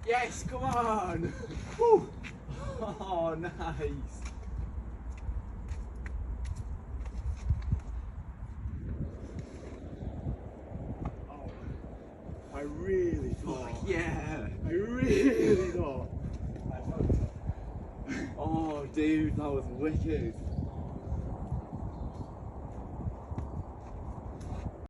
Yes, come on. Woo. Oh, nice. Oh, I really thought. Oh, yeah. I really thought. Oh, dude, that was wicked.